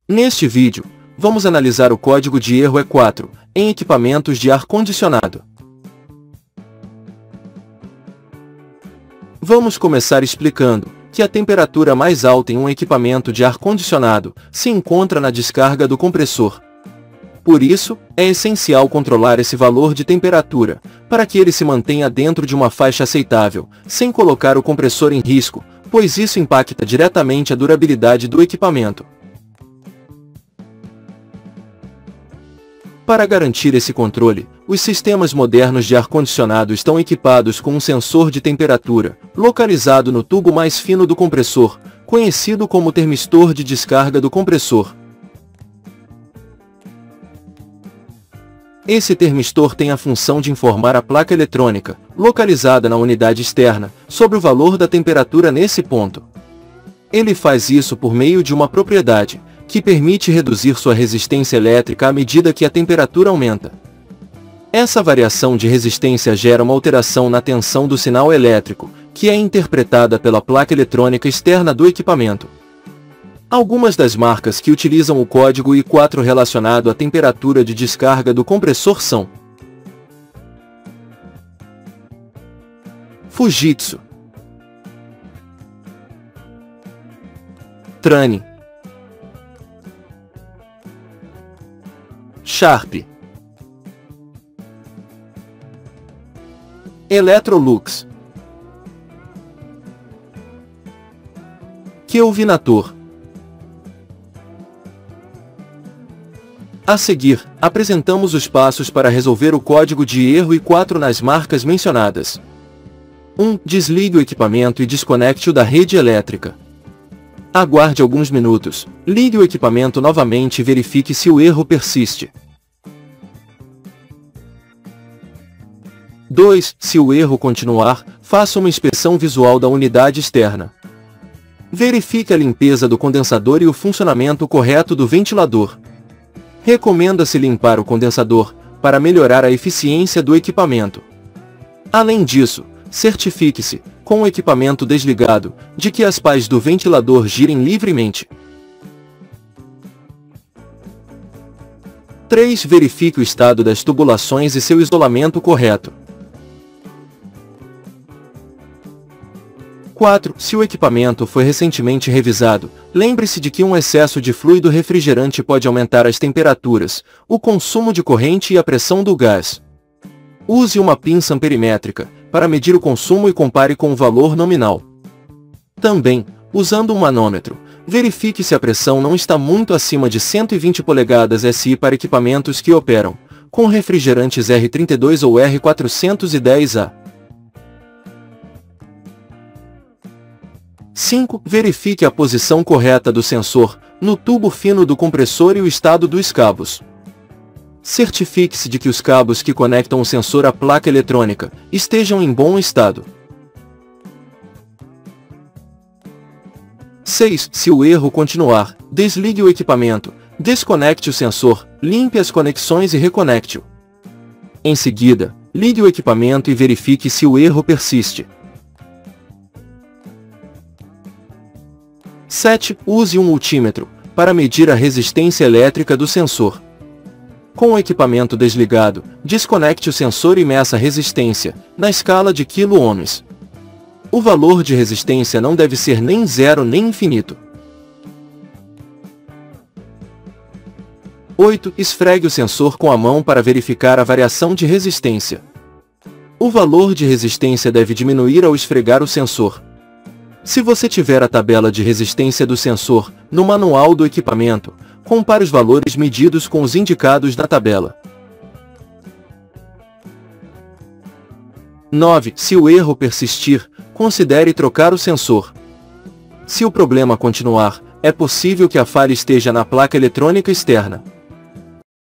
Neste vídeo, vamos analisar o código de erro E4 em equipamentos de ar-condicionado. Vamos começar explicando que a temperatura mais alta em um equipamento de ar-condicionado se encontra na descarga do compressor. Por isso, é essencial controlar esse valor de temperatura, para que ele se mantenha dentro de uma faixa aceitável, sem colocar o compressor em risco, pois isso impacta diretamente a durabilidade do equipamento. Para garantir esse controle, os sistemas modernos de ar-condicionado estão equipados com um sensor de temperatura, localizado no tubo mais fino do compressor, conhecido como termistor de descarga do compressor. Esse termistor tem a função de informar a placa eletrônica, localizada na unidade externa, sobre o valor da temperatura nesse ponto. Ele faz isso por meio de uma propriedade, que permite reduzir sua resistência elétrica à medida que a temperatura aumenta. Essa variação de resistência gera uma alteração na tensão do sinal elétrico, que é interpretada pela placa eletrônica externa do equipamento. Algumas das marcas que utilizam o código I4 relacionado à temperatura de descarga do compressor são Fujitsu, Trane, Sharp, Electrolux, Kelvinator. A seguir, apresentamos os passos para resolver o código de erro I4 nas marcas mencionadas. 1. Desligue o equipamento e desconecte-o da rede elétrica. Aguarde alguns minutos, ligue o equipamento novamente e verifique se o erro persiste. 2. Se o erro continuar, faça uma inspeção visual da unidade externa. Verifique a limpeza do condensador e o funcionamento correto do ventilador. Recomenda-se limpar o condensador, para melhorar a eficiência do equipamento. Além disso, certifique-se, com o equipamento desligado, de que as pás do ventilador girem livremente. 3. Verifique o estado das tubulações e seu isolamento correto. 4. Se o equipamento foi recentemente revisado, lembre-se de que um excesso de fluido refrigerante pode aumentar as temperaturas, o consumo de corrente e a pressão do gás. Use uma pinça amperimétrica, para medir o consumo e compare com o valor nominal. Também, usando um manômetro, verifique se a pressão não está muito acima de 120 polegadas SI para equipamentos que operam com refrigerantes R32 ou R410A. 5. Verifique a posição correta do sensor, no tubo fino do compressor e o estado dos cabos. Certifique-se de que os cabos que conectam o sensor à placa eletrônica estejam em bom estado. 6. Se o erro continuar, desligue o equipamento, desconecte o sensor, limpe as conexões e reconecte-o. Em seguida, ligue o equipamento e verifique se o erro persiste. 7. Use um multímetro, para medir a resistência elétrica do sensor. Com o equipamento desligado, desconecte o sensor e meça a resistência, na escala de kΩ. O valor de resistência não deve ser nem zero nem infinito. 8. Esfregue o sensor com a mão para verificar a variação de resistência. O valor de resistência deve diminuir ao esfregar o sensor. Se você tiver a tabela de resistência do sensor no manual do equipamento, compare os valores medidos com os indicados na tabela. 9. Se o erro persistir, considere trocar o sensor. Se o problema continuar, é possível que a falha esteja na placa eletrônica externa.